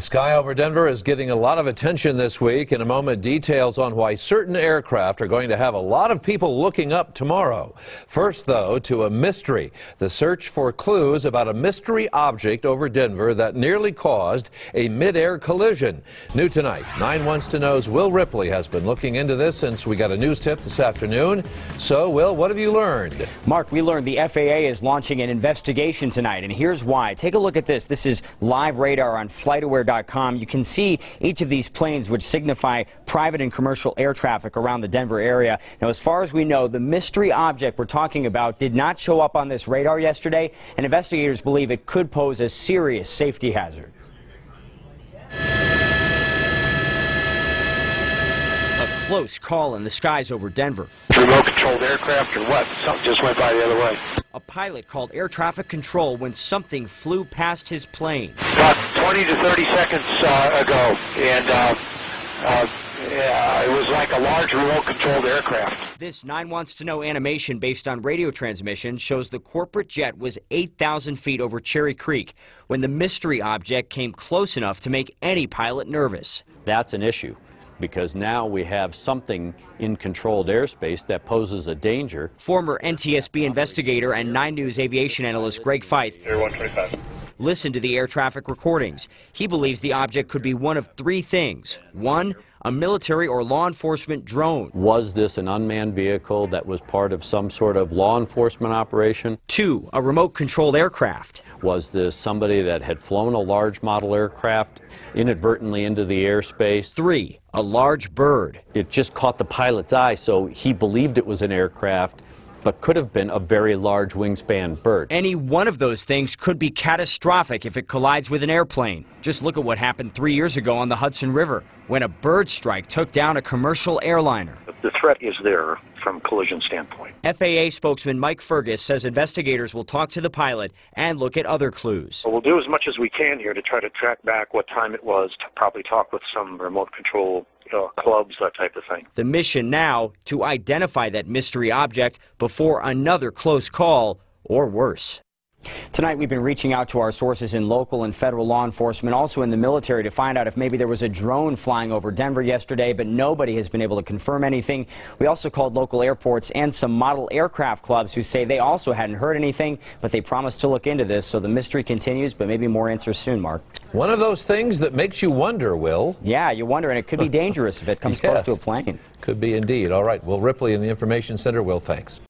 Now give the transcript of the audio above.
Sky over Denver is getting a lot of attention this week. In a moment, details on why certain aircraft are going to have a lot of people looking up tomorrow. First, though, to a mystery. The search for clues about a mystery object over Denver that nearly caused a mid-air collision. New tonight, 9 Wants to Know's Will Ripley has been looking into this since we got a news tip this afternoon. So, Will, what have you learned? Mark, we learned the FAA is launching an investigation tonight, and here's why. Take a look at this. This is live radar on FlightAware.com. You can see each of these planes, which signify private and commercial air traffic around the Denver area. Now, as far as we know, the mystery object we're talking about did not show up on this radar yesterday, and investigators believe it could pose a serious safety hazard. A close call in the skies over Denver. Remote-controlled aircraft or what? Something just went by the other way. A pilot called air traffic control when something flew past his plane. About 20 to 30 seconds ago, and it was like a large remote-controlled aircraft. This 9 Wants to Know animation based on radio transmission shows the corporate jet was 8,000 feet over Cherry Creek when the mystery object came close enough to make any pilot nervous. That's an issue, because now we have something in controlled airspace that poses a danger. Former NTSB investigator and 9 News aviation analyst Greg Feith listened to the air traffic recordings. He believes the object could be one of 3 things. 1, a military or law enforcement drone. Was this an unmanned vehicle that was part of some sort of law enforcement operation? 2, a remote-controlled aircraft. Was this somebody that had flown a large model aircraft inadvertently into the airspace? 3, a large bird. It just caught the pilot's eye, so he believed it was an aircraft, but could have been a very large wingspan bird. Any one of those things could be catastrophic if it collides with an airplane. Just look at what happened 3 years ago on the Hudson River when a bird strike took down a commercial airliner. The threat is there from a collision standpoint. FAA spokesman Mike Fergus says investigators will talk to the pilot and look at other clues. We'll do as much as we can here to try to track back what time it was, to probably talk with some remote control clubs, that type of thing. The mission now to identify that mystery object before another close call or worse. Tonight, we've been reaching out to our sources in local and federal law enforcement, also in the military, to find out if maybe there was a drone flying over Denver yesterday, but nobody has been able to confirm anything. We also called local airports and some model aircraft clubs who say they also hadn't heard anything, but they promised to look into this. So the mystery continues, but maybe more answers soon, Mark. One of those things that makes you wonder, Will. Yeah, you wonder, and it could be dangerous if it comes close to a plane. Could be indeed. All right, Will Ripley in the Information Center. Will, thanks.